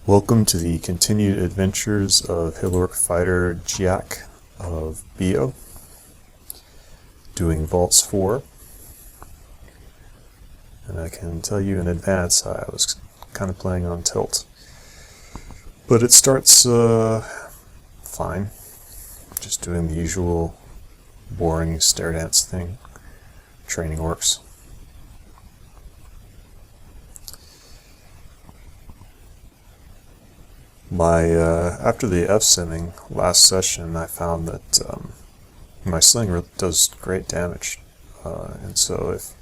Welcome to the continued adventures of Alork fighter Giac of Beogh, doing Vaults 4. And I can tell you in advance I was kind of playing on tilt. But it starts fine, just doing the usual boring stairdance thing, training orcs. After the F-simming last session, I found that my sling does great damage, and so if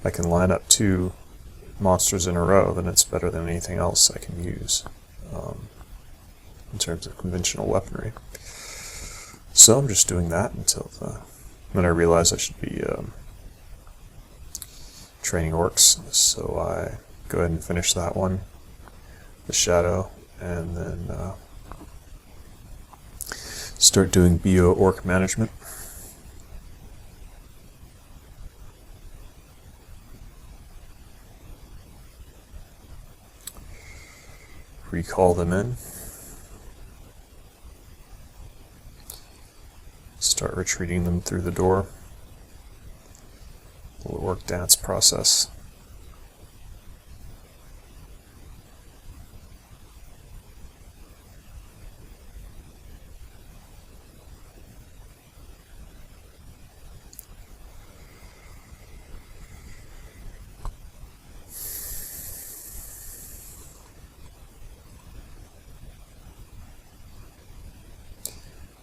I can line up 2 monsters in a row, then it's better than anything else I can use in terms of conventional weaponry. So I'm just doing that until then I realize I should be training orcs, so I go ahead and finish that one, the shadow, and then start doing Beogh orc management. Recall them in. Start retreating them through the door. The little orc dance process.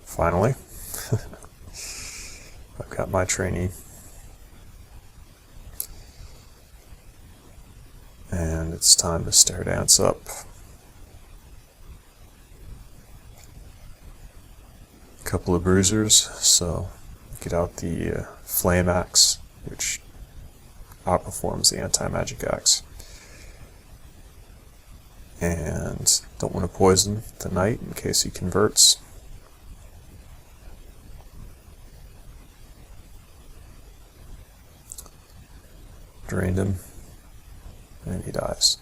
Finally, I've got my trainee, and it's time to stair dance up. A couple of bruisers, so get out the flame axe, which outperforms the anti-magic axe, and don't want to poison the knight in case he converts. Drained him, and he dies.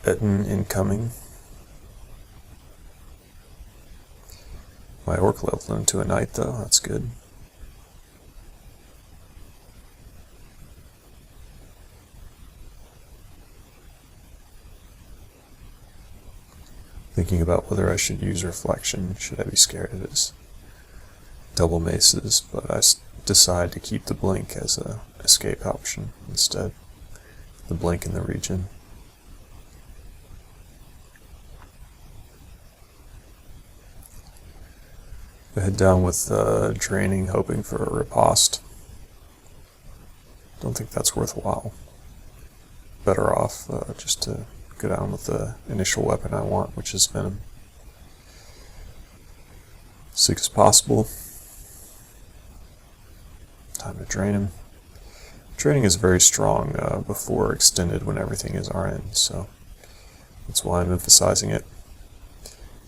Etten incoming. My orc leveled into a knight though, that's good. Thinking about whether I should use reflection, should I be scared of his double maces, but I decide to keep the blink as an escape option instead. The blink in the region. I head down with draining, hoping for a riposte. Don't think that's worthwhile. Better off just to go down with the initial weapon I want, which is venom. Sick as possible. Time to drain him. Draining is very strong before extended when everything is RN, so that's why I'm emphasizing it.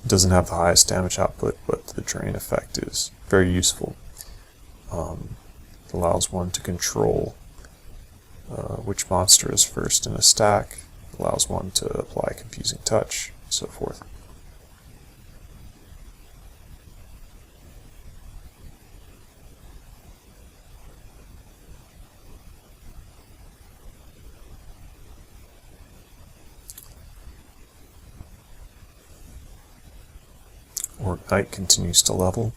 It doesn't have the highest damage output, but the drain effect is very useful. It allows one to control which monster is first in a stack. Allows one to apply confusing touch, and so forth. Orc Knight continues to level.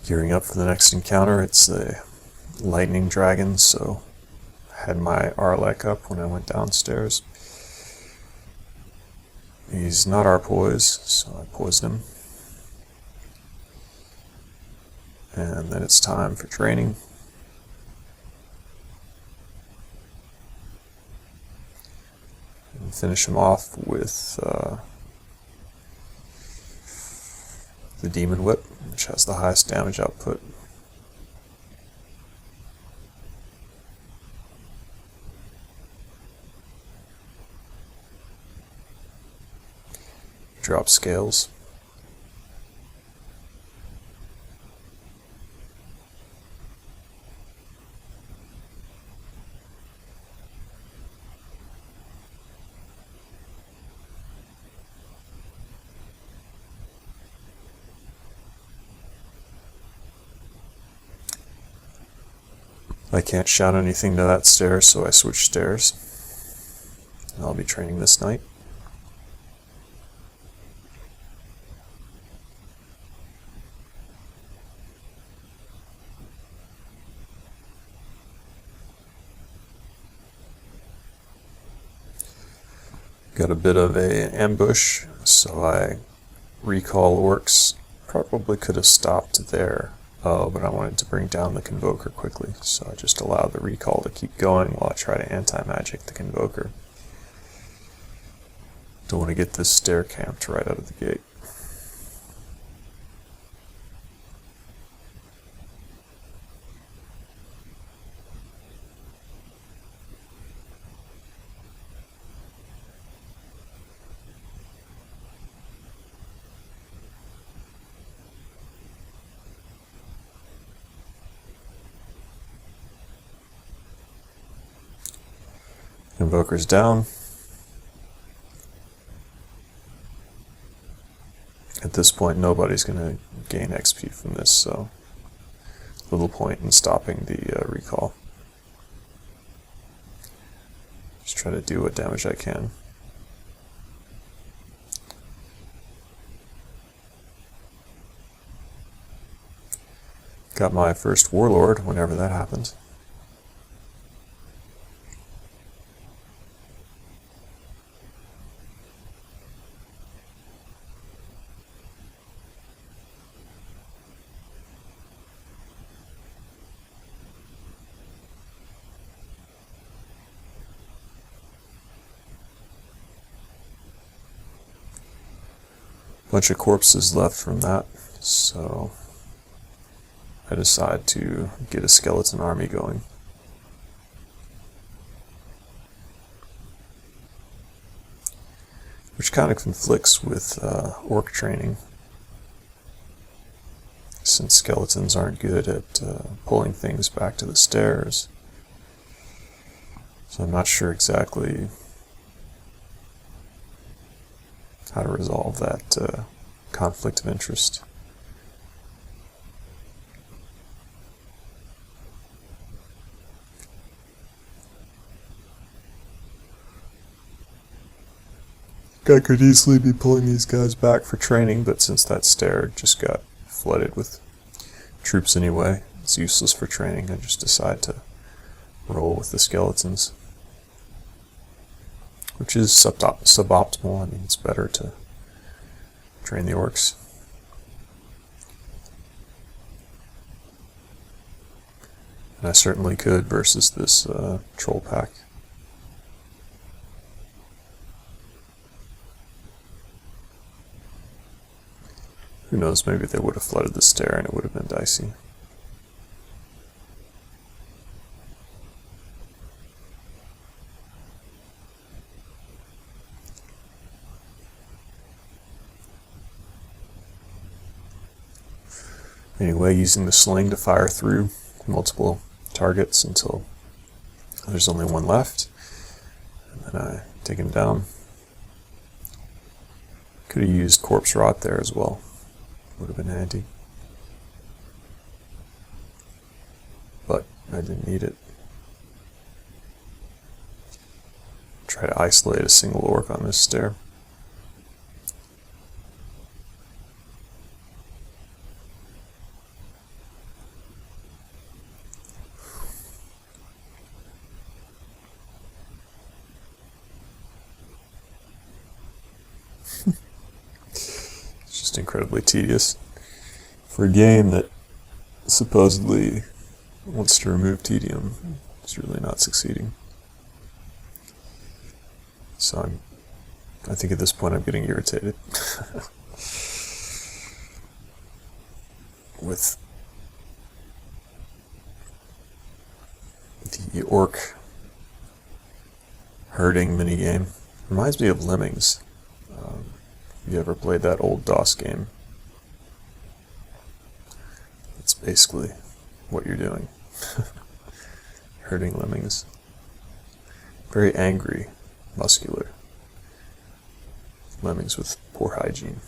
Gearing up for the next encounter. It's the lightning dragon, so I had my Alork up when I went downstairs. He's not our poise, so I poised him. And then it's time for training. And finish him off with the Demon Whip, which has the highest damage output. Drop scales. I can't shout anything to that stair, so I switch stairs. And I'll be training this night. Got a bit of an ambush, so I recall orcs. Probably could have stopped there, but I wanted to bring down the Convoker quickly, so I just allowed the recall to keep going while I try to anti-magic the Convoker. Don't want to get this stair camped right out of the gate. Invoker's down. At this point, nobody's going to gain XP from this, so little point in stopping the recall. Just try to do what damage I can. Got my first Warlord whenever that happened. Bunch of corpses left from that, so I decide to get a skeleton army going. Which kind of conflicts with orc training, since skeletons aren't good at pulling things back to the stairs. So I'm not sure exactly how to resolve that conflict of interest. I could easily be pulling these guys back for training, but since that stair just got flooded with troops anyway, it's useless for training. I just decide to roll with the skeletons. Which is suboptimal. I mean, it's better to train the orcs. And I certainly could versus this troll pack. Who knows, maybe they would have flooded the stair and it would have been dicey. Anyway, using the sling to fire through multiple targets until there's only one left. And then I take him down. Could have used corpse rot there as well. Would have been handy. But I didn't need it. Try to isolate a single orc on this stair. Incredibly tedious for a game that supposedly wants to remove tedium. It's really not succeeding. So I think at this point I'm getting irritated. with the orc herding minigame. Reminds me of Lemmings. If you ever played that old DOS game, that's basically what you're doing. Herding lemmings. Very angry, muscular lemmings with poor hygiene.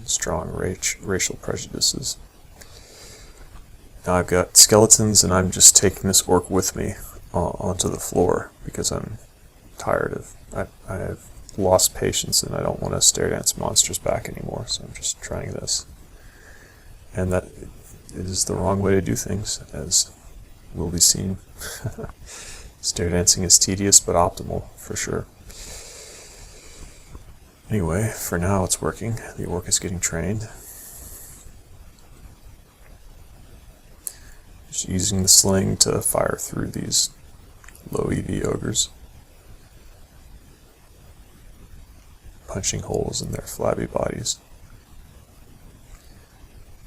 Strong racial prejudices. Now I've got skeletons, and I'm just taking this orc with me onto the floor because I'm tired of... I have lost patience, and I don't want to stare dance monsters back anymore, so I'm just trying this. And that is the wrong way to do things, as will be seen. Stair dancing is tedious, but optimal, for sure. Anyway, for now it's working. The orc is getting trained. Just using the sling to fire through these low EV ogres. Punching holes in their flabby bodies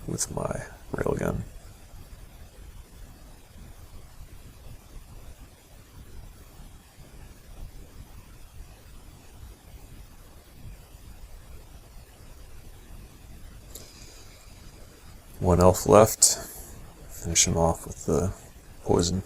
with my railgun. One elf left. Finish him off with the poison.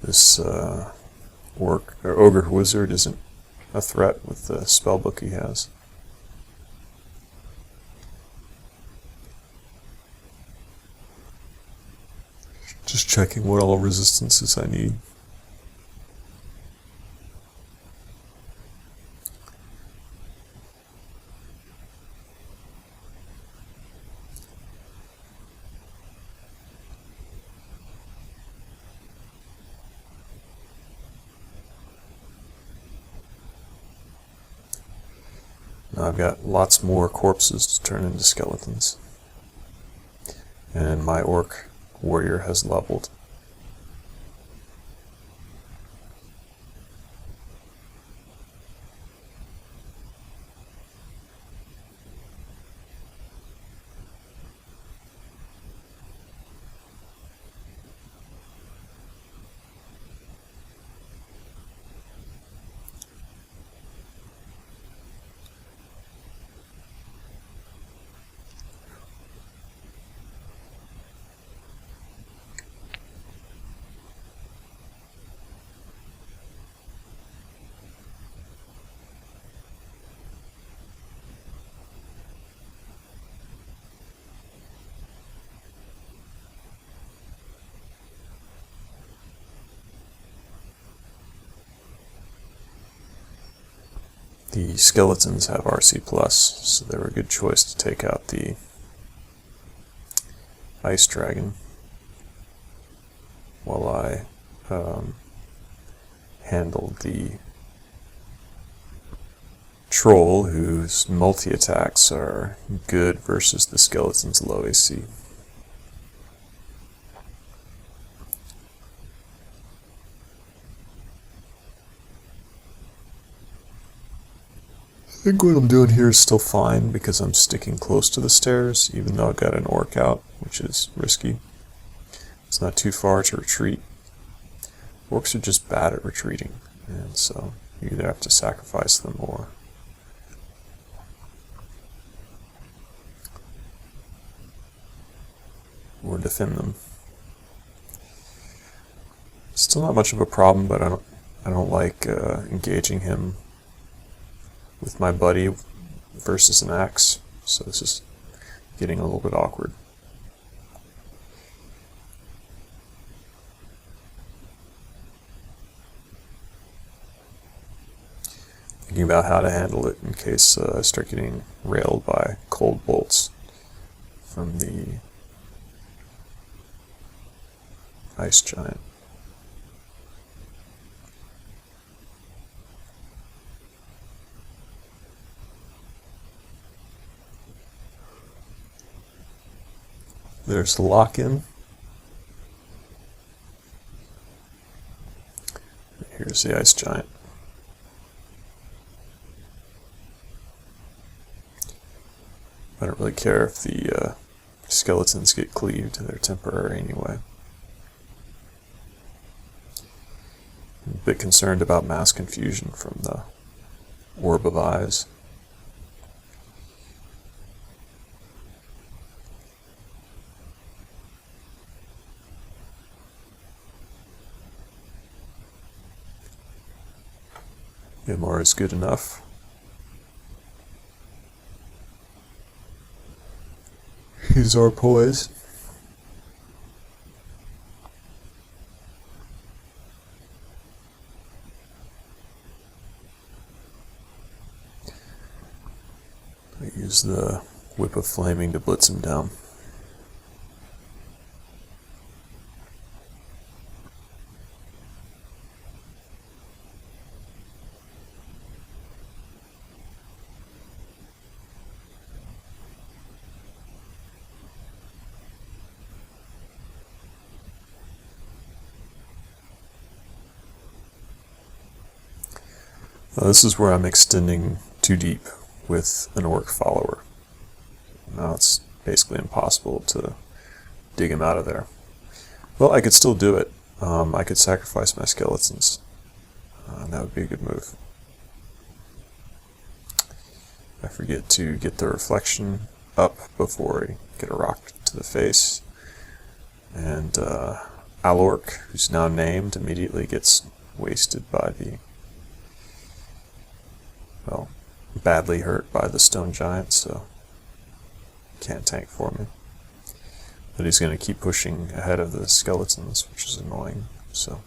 This orc or ogre wizard isn't a threat with the spellbook he has. Just checking what all resistances I need. Now I've got lots more corpses to turn into skeletons. And my orc warrior has leveled. The skeletons have RC+, so they were a good choice to take out the ice dragon while I handled the troll, whose multi-attacks are good versus the skeleton's low AC. I think what I'm doing here is still fine because I'm sticking close to the stairs, even though I've got an orc out, which is risky. It's not too far to retreat. Orcs are just bad at retreating, and so you either have to sacrifice them or defend them. Still not much of a problem, but I don't like engaging him with my buddy versus an axe, so this is getting a little bit awkward. Thinking about how to handle it in case I start getting railed by cold bolts from the ice giant. There's the lock-in. Here's the ice giant. I don't really care if the skeletons get cleaved, they're temporary anyway. I'm a bit concerned about mass confusion from the orb of eyes. MR is good enough. Here's our poise. I use the whip of flaming to blitz him down. This is where I'm extending too deep with an orc follower. Now it's basically impossible to dig him out of there. Well, I could still do it. I could sacrifice my skeletons. That would be a good move. I forget to get the reflection up before I get a rock to the face. And Alork, who's now named, immediately gets wasted by the, well, badly hurt by the stone giant, so can't tank for me. But he's going to keep pushing ahead of the skeletons, which is annoying, so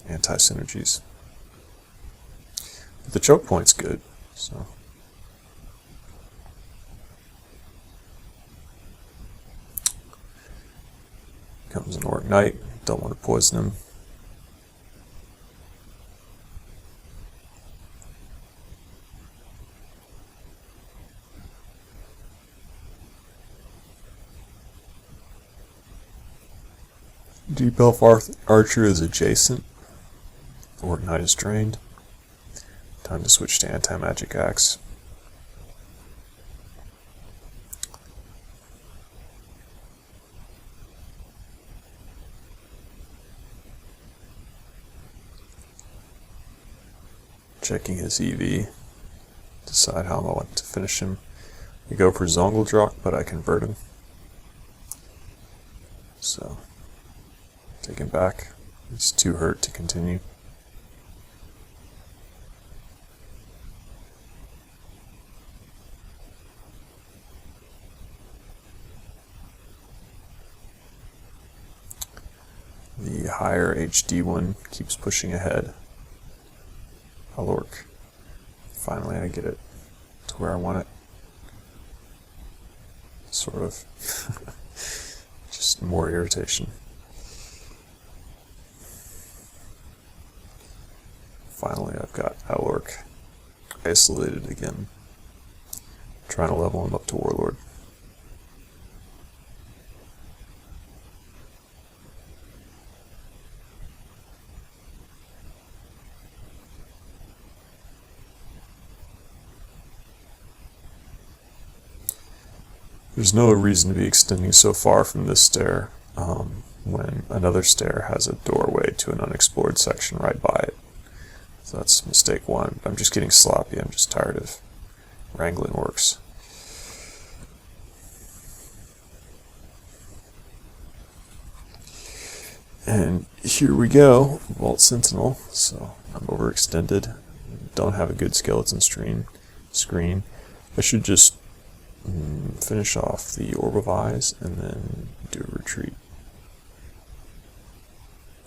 anti-synergies. But the choke point's good, so comes an orc knight, don't want to poison him. Deep Elf Archer is adjacent. Orc Knight is drained. Time to switch to Anti-Magic Axe. Checking his EV. Decide how I want to finish him. We go for Zongeldrock, but I convert him. So take him back. He's too hurt to continue. The higher HD one keeps pushing ahead. Alork. Finally I get it to where I want it. Sort of. Just more irritation. Finally, I've got Alork isolated again. Trying to level him up to Warlord. There's no reason to be extending so far from this stair when another stair has a doorway to an unexplored section right by it. So that's mistake one. I'm just getting sloppy. I'm just tired of wrangling orcs. And here we go, Vault Sentinel. So I'm overextended. Don't have a good skeleton screen. I should just finish off the Orb of Eyes and then do a retreat.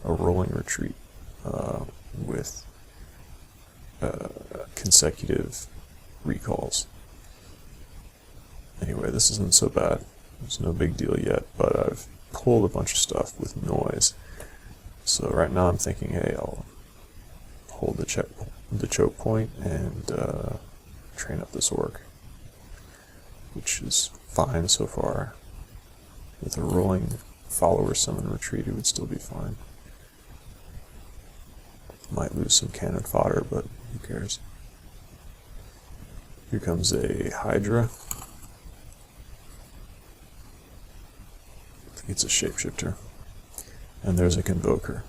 A rolling retreat with consecutive recalls. Anyway, this isn't so bad. There's no big deal yet, but I've pulled a bunch of stuff with noise. So right now I'm thinking, hey, I'll hold the choke point and train up this orc, which is fine so far. With a rolling follower summon retreat, it would still be fine. Might lose some cannon fodder, but who cares? Here comes a Hydra. I think it's a shapeshifter. And there's a Convoker.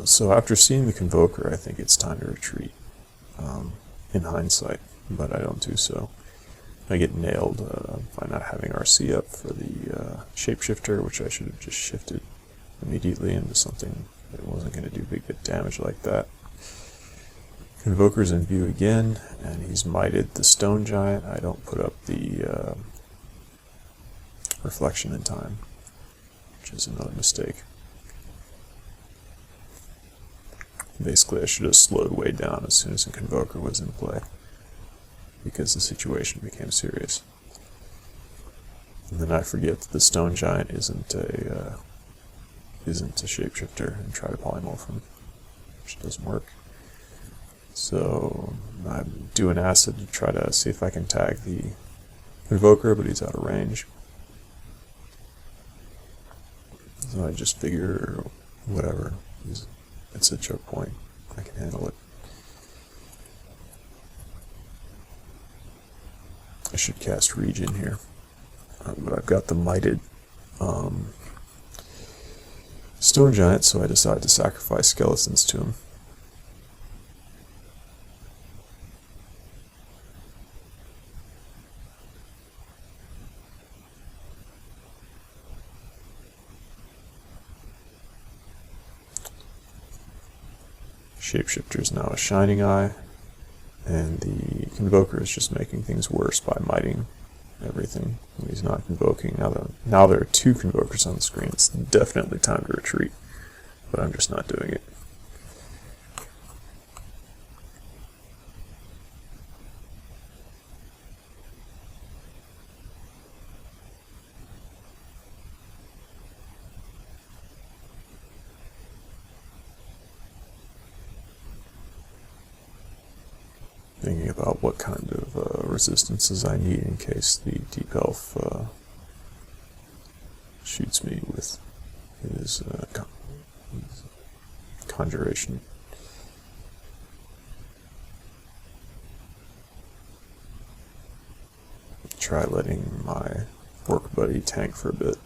So after seeing the Convoker, I think it's time to retreat, in hindsight, but I don't do so. I get nailed by not having RC up for the shapeshifter, which I should have just shifted immediately into something that wasn't going to do big damage like that. Convoker's in view again, and he's mighted the stone giant. I don't put up the reflection in time, which is another mistake. Basically, I should have slowed way down as soon as the Convoker was in play, because the situation became serious. And then I forget that the stone giant isn't a shapeshifter, and try to polymorph him, which doesn't work. So I do an acid to try to see if I can tag the Convoker, but he's out of range. So I just figure, whatever, it's a choke point, I can handle it. I should cast Regen here, but I've got the mighted stone giant, so I decide to sacrifice skeletons to him. Shapeshifter is now a Shining Eye, and the Convoker is just making things worse by mighting everything when he's not convoking. Now there are two Convokers on the screen. It's definitely time to retreat, but I'm just not doing it. Thinking about what kind of resistances I need in case the Deep Elf shoots me with his conjuration. Try letting my orc buddy tank for a bit.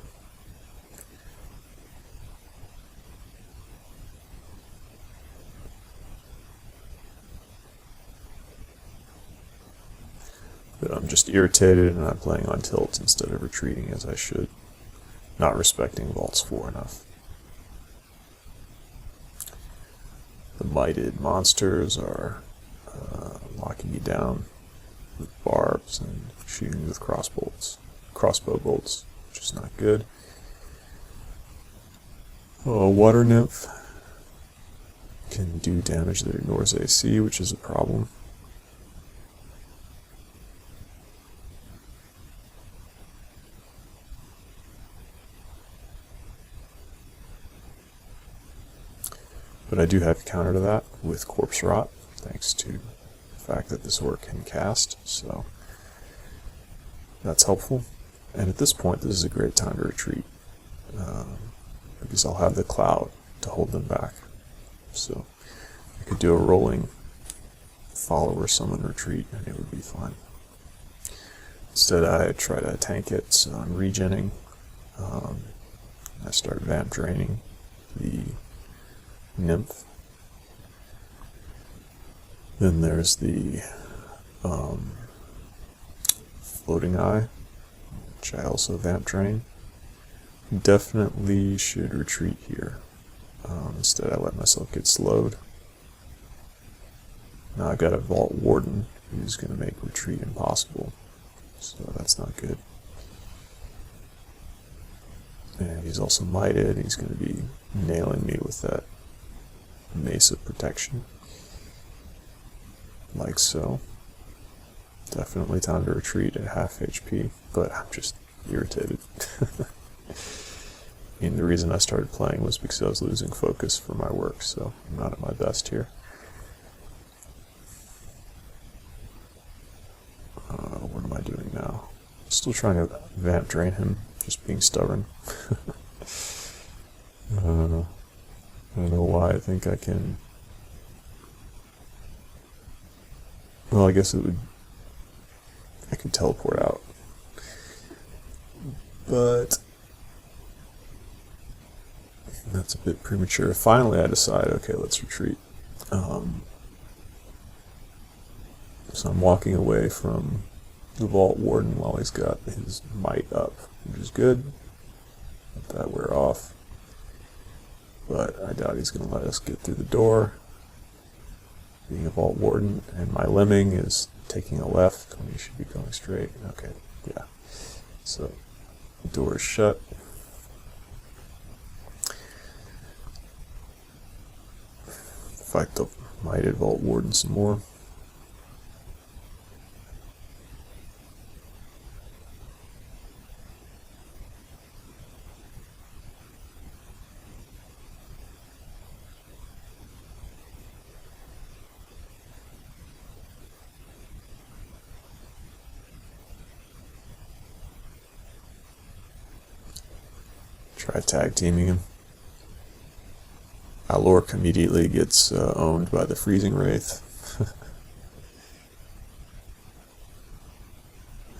But I'm just irritated and I'm playing on tilt instead of retreating as I should, not respecting Vaults 4 enough. The mighted monsters are locking you down with barbs and shooting you with crossbow bolts, which is not good. Oh, Water Nymph can do damage that ignores AC, which is a problem. But I do have a counter to that with Corpse Rot, thanks to the fact that this orc can cast, so that's helpful. And at this point, this is a great time to retreat, because I'll have the cloud to hold them back. So I could do a rolling follower summon retreat, and it would be fine. Instead, I try to tank it, so I'm regenning. I start vamp draining the Nymph. Then there's the Floating Eye, which I also vamp drain. Definitely should retreat here. Instead I let myself get slowed. Now I've got a Vault Warden who's going to make retreat impossible, so that's not good. And he's also mighted, he's going to be nailing me with that Mace of Protection, like so. Definitely time to retreat at half HP, but I'm just irritated. And the reason I started playing was because I was losing focus for my work, so I'm not at my best here. What am I doing now? Still trying to vamp drain him, just being stubborn. I don't know why I think I can. Well, I guess I could teleport out. But that's a bit premature. Finally I decide, okay, let's retreat. So I'm walking away from the Vault Warden while he's got his might up, which is good. Let that wear off. But I doubt he's going to let us get through the door. Being a Vault Warden, and my lemming is taking a left when he should be going straight. Okay, yeah. So the door is shut. Fight the mighted Vault Warden some more. Try tag teaming him. Alork immediately gets owned by the Freezing Wraith.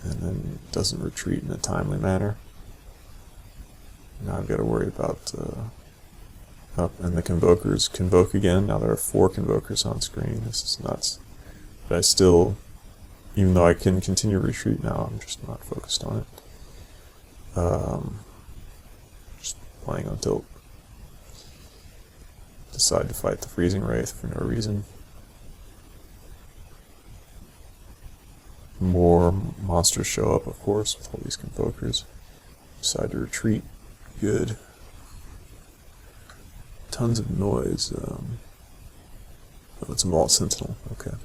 And then doesn't retreat in a timely manner. Now I've got to worry about... and the Convokers convoke again. Now there are 4 Convokers on screen. This is nuts. But I still, even though I can continue retreat now, I'm just not focused on it. Just playing on tilt. Decide to fight the Freezing Wraith for no reason. More monsters show up, of course, with all these Convokers. Decide to retreat. Good. Tons of noise. Oh, it's a Vault Sentinel. Okay.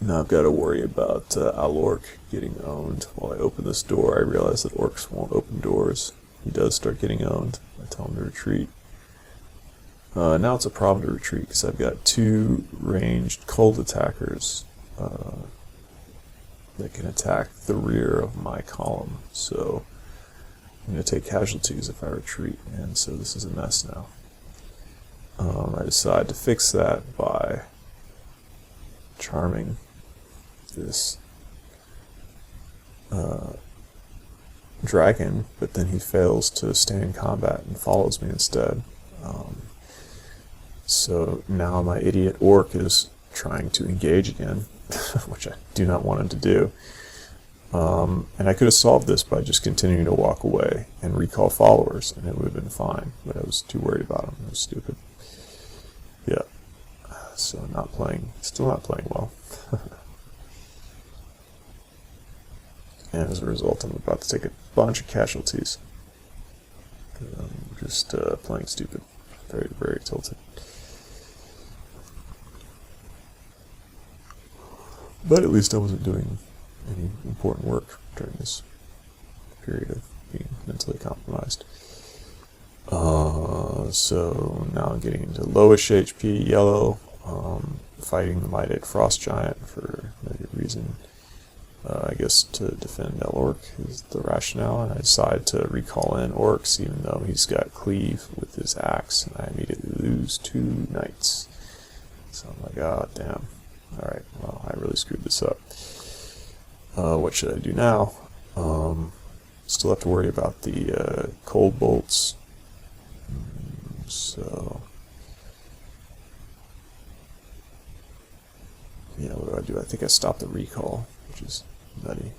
Now I've got to worry about Alork getting owned. While I open this door, I realize that orcs won't open doors. He does start getting owned. I tell him to retreat. Now it's a problem to retreat because I've got 2 ranged cold attackers that can attack the rear of my column. So I'm going to take casualties if I retreat, and so this is a mess now. I decide to fix that by charming this dragon, but then he fails to stay in combat and follows me instead. So now my idiot orc is trying to engage again, which I do not want him to do. And I could have solved this by just continuing to walk away and recall followers, and it would have been fine, but I was too worried about him. It was stupid. Yeah. So still not playing well. And as a result, I'm about to take a bunch of casualties. I'm just playing stupid. Very, very tilted. But at least I wasn't doing any important work during this period of being mentally compromised. So now I'm getting into lowish HP, yellow, fighting the Mighted Frost Giant for no good reason. I guess to defend Alork is the rationale, and I decide to recall in orcs even though he's got cleave with his axe, and I immediately lose 2 knights. So I'm like, oh damn. Alright, well, I really screwed this up. What should I do now? Still have to worry about the cold bolts. So, yeah, what do? I think I stop the recall, which is nutty,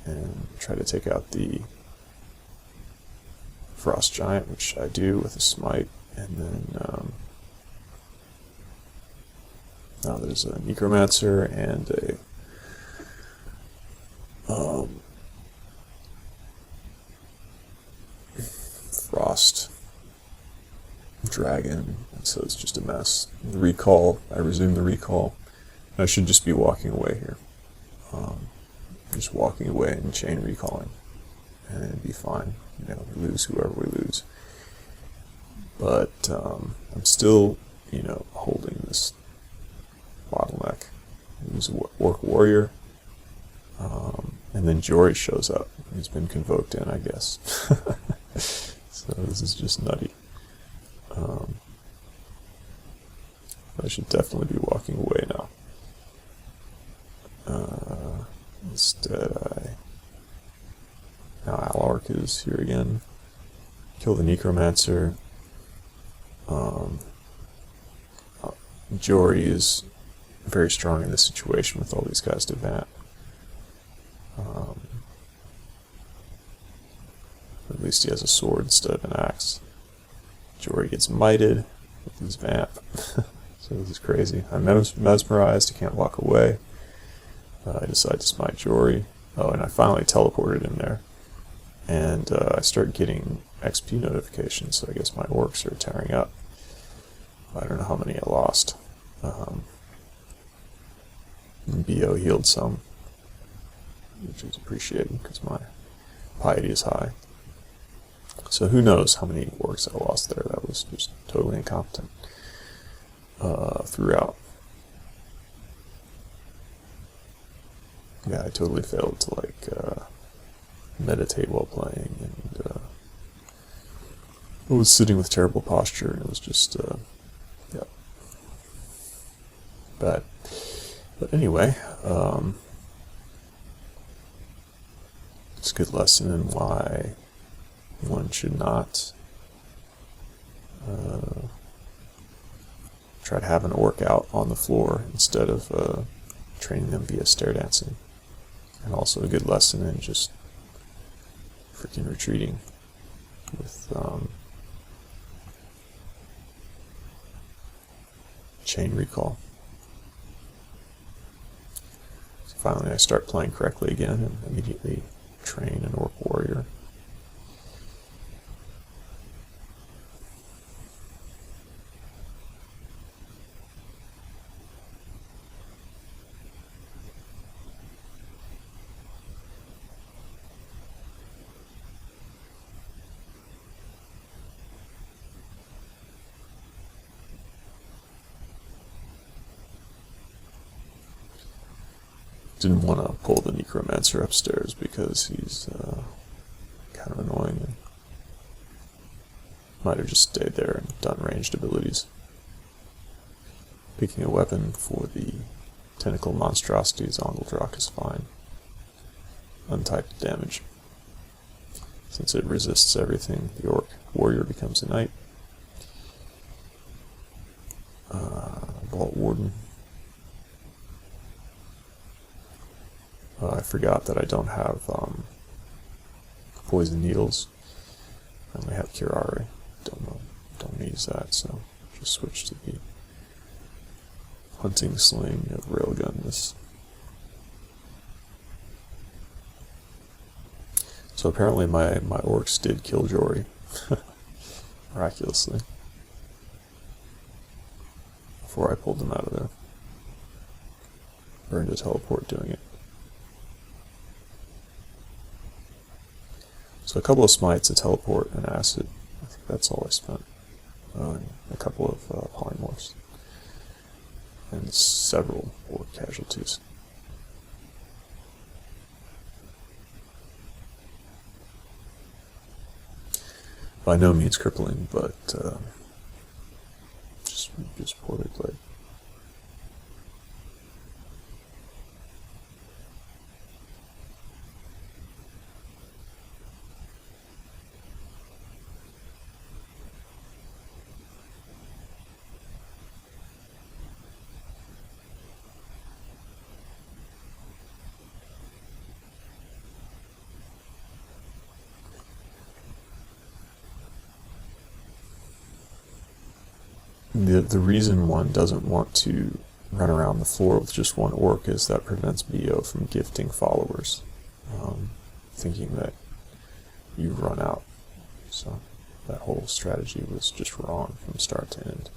and try to take out the Frost Giant, which I do with a smite, and then now there's a Necromancer and a Frost Dragon, and so it's just a mess. The recall, I resume the recall. I should just be walking away here. Just walking away and chain recalling, and it'd be fine. You know, we lose whoever we lose. But I'm still, you know, holding this bottleneck. He was an orc warrior, And then Jory shows up. He's been convoked in, I guess. So this is just nutty. I should definitely be walking away now. Instead, now Alork is here again. Kill the necromancer. Jory is very strong in this situation with all these guys to vamp. At least he has a sword instead of an axe. Jory gets mited with his vamp. So this is crazy. I'm mesmerized, I can't walk away. I decide to smite Jory. Oh, and I finally teleported in there. And I start getting XP notifications, so I guess my orcs are tearing up. I don't know how many I lost. Beogh healed some, which is appreciated because my piety is high. So who knows how many orcs I lost there. That was just totally incompetent throughout. Yeah, I totally failed to meditate while playing, and I was sitting with terrible posture, and it was just yeah, bad. But anyway, it's a good lesson in why one should not try to have an orc out on the floor instead of training them via stair dancing. And also a good lesson in just freaking retreating with chain recall. So finally I start playing correctly again and immediately train an orc warrior. Didn't want to pull the necromancer upstairs because he's kind of annoying, and might have just stayed there and done ranged abilities. Picking a weapon for the tentacle monstrosities on Giac is fine. Untyped damage. Since it resists everything, the orc warrior becomes a knight. Vault warden. I forgot that I don't have poison needles. I only have curare. Don't use that, so just switch to the hunting sling of railgunness. So apparently my orcs did kill Jory, miraculously, before I pulled them out of there. Burned a teleport doing it. So a couple of smites, a teleport, and acid. I think that's all I spent. And a couple of polymorphs. And several orc casualties. By no means crippling, but just poorly played. The reason one doesn't want to run around the floor with just one orc is that prevents Beogh from gifting followers, thinking that you run out. So that whole strategy was just wrong from start to end.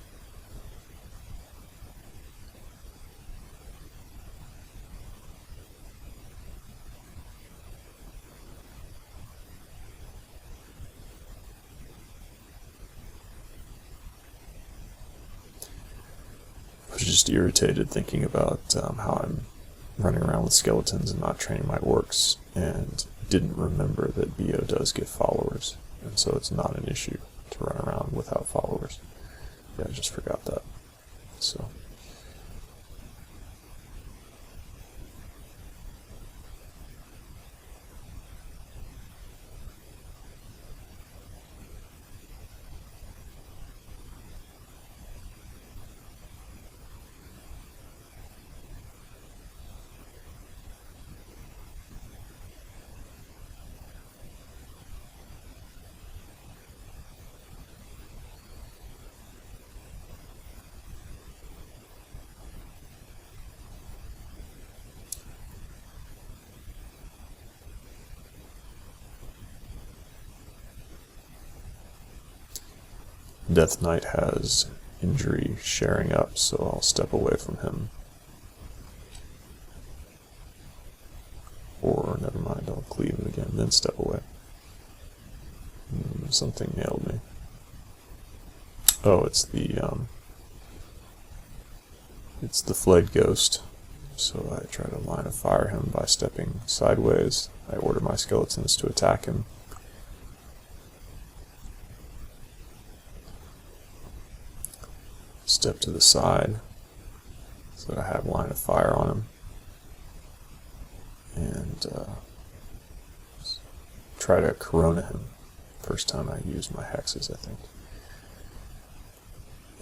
I was just irritated thinking about how I'm running around with skeletons and not training my orcs, and didn't remember that Beogh does get followers, and so it's not an issue to run around without followers. Yeah, I just forgot that. So Death Knight has injury sharing up, so I'll step away from him. Or, never mind, I'll cleave him again, then step away. Something nailed me. Oh, it's the flayed ghost. So I try to line of fire him by stepping sideways. I order my skeletons to attack him. Step to the side so that I have line of fire on him, and try to corona him. First time I use my hexes, I think,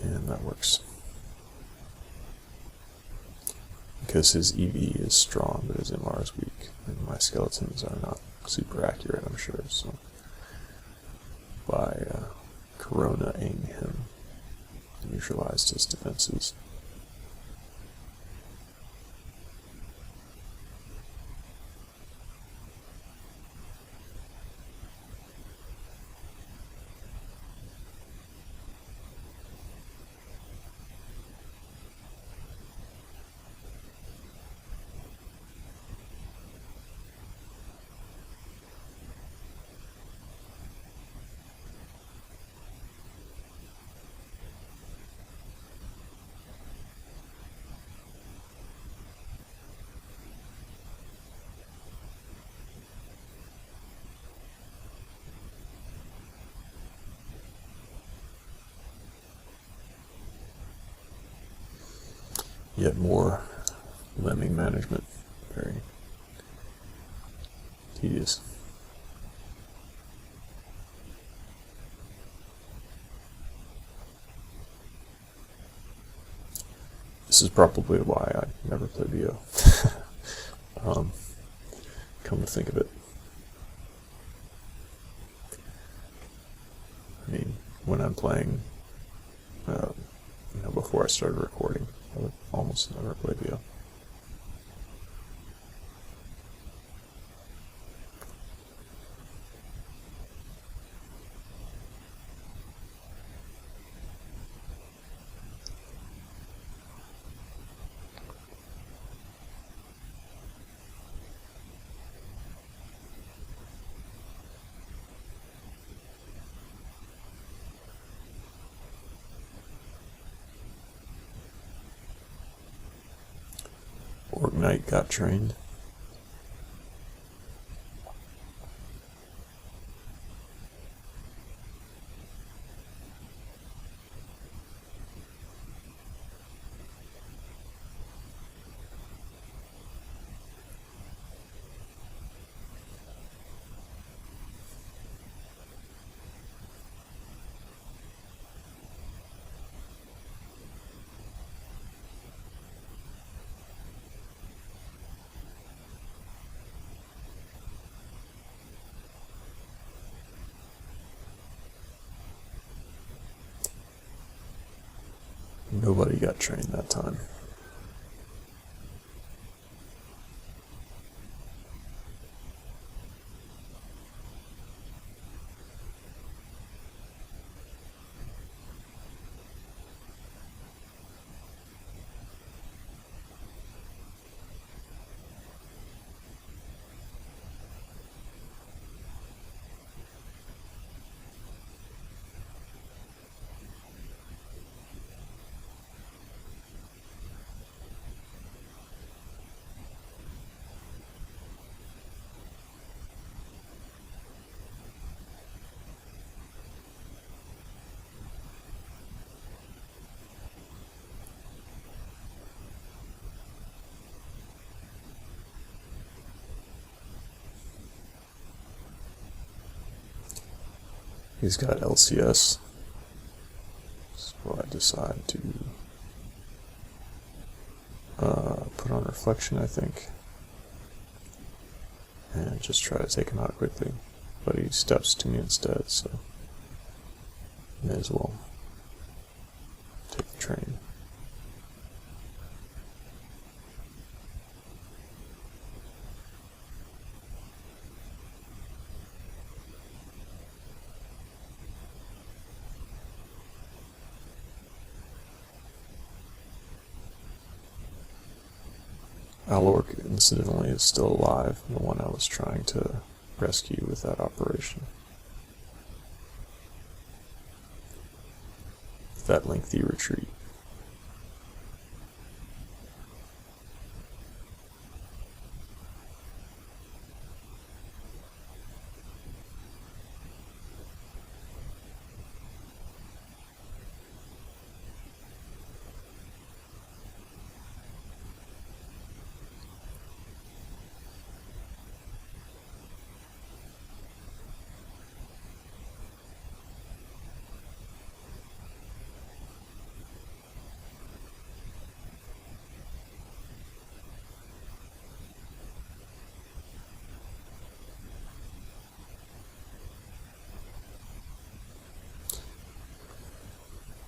and that works because his EV is strong but his MR is weak, and my skeletons are not super accurate, I'm sure. So by corona-ing him, neutralized his defenses. Yet more lemming management. Very tedious. This is probably why I never play Beogh. Come to think of it. I mean, when I'm playing, before I started recording, I would almost never play Beogh. Orc Knight got trained. Nobody got trained that time. He's got LCS, so I decide to put on reflection, I think, and just try to take him out quickly. But he steps to me instead, so may as well take the train. Alork, incidentally, is still alive, the one I was trying to rescue with that operation. That lengthy retreat.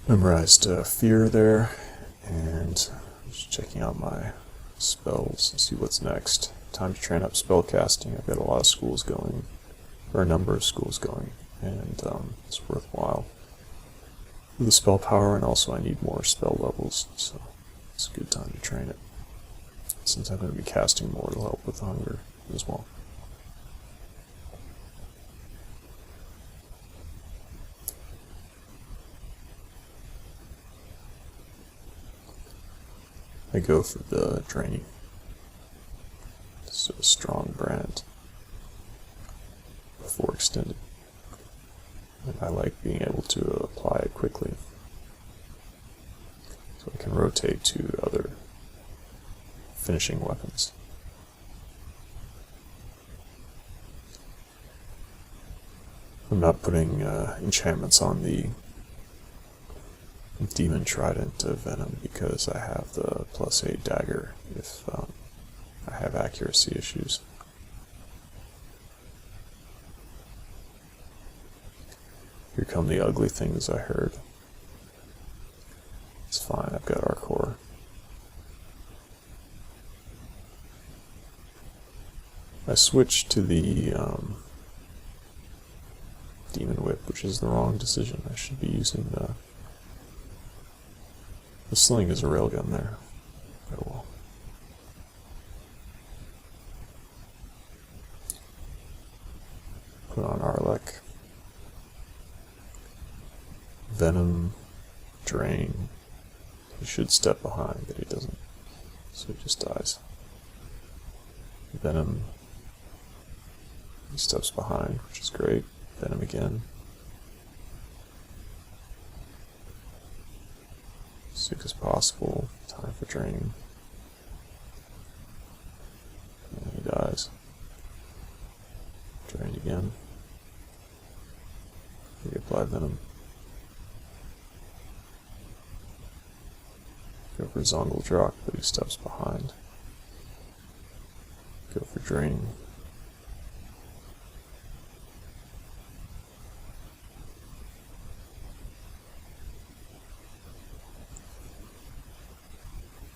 Memorized fear there, and just checking out my spells and see what's next. Time to train up spell casting. I've got a lot of schools going, or a number of schools going, and it's worthwhile for the spell power, and also I need more spell levels, so it's a good time to train it. Since I'm going to be casting more, it'll help with hunger as well. I go for the draining. This is a strong brand before extended, and I like being able to apply it quickly, so I can rotate to other finishing weapons. I'm not putting enchantments on the Demon Trident of Venom because I have the +8 dagger if I have accuracy issues. Here come the ugly things I heard. It's fine, I've got Arcor. I switched to the Demon Whip, which is the wrong decision. I should be using the sling is a railgun there. Oh well. Put on Arlek. Venom, Drain. He should step behind, but he doesn't. So he just dies. Venom. He steps behind, which is great. Venom again. 6 as possible. Time for draining. And he dies. Drained again. Reapply Venom. Go for Zongeldrock, but he steps behind. Go for draining.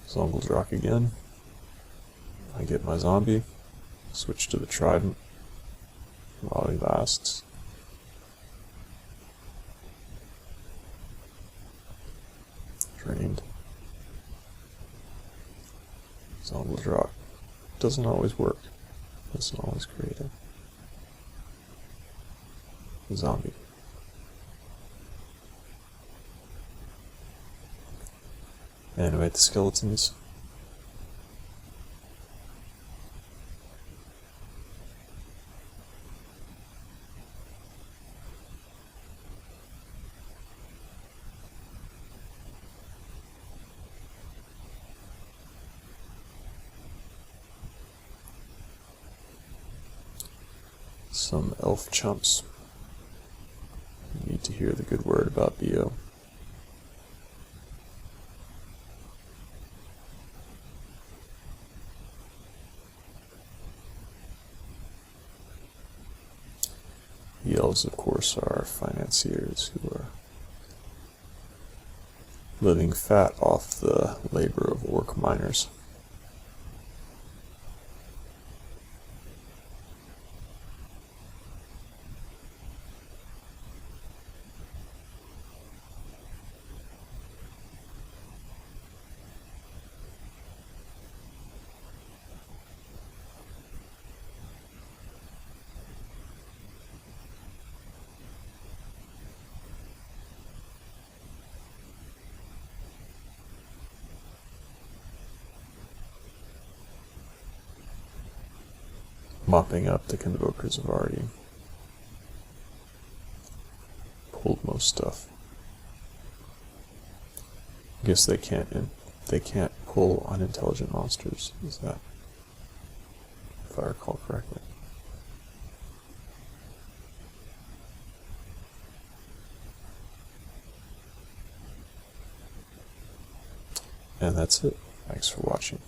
Zongeldrock again. I get my zombie. Switch to the Trident while he lasts. Drained. Zongeldrock. Doesn't always work. Doesn't always create a zombie. Animate the skeletons. Some elf chumps. need to hear the good word about Beogh. The elves, of course, are financiers who are living fat off the labor of orc miners. Mopping up, the convokers have already pulled most stuff. I guess they can't pull unintelligent monsters, is that, if I recall correctly. And that's it. Thanks for watching.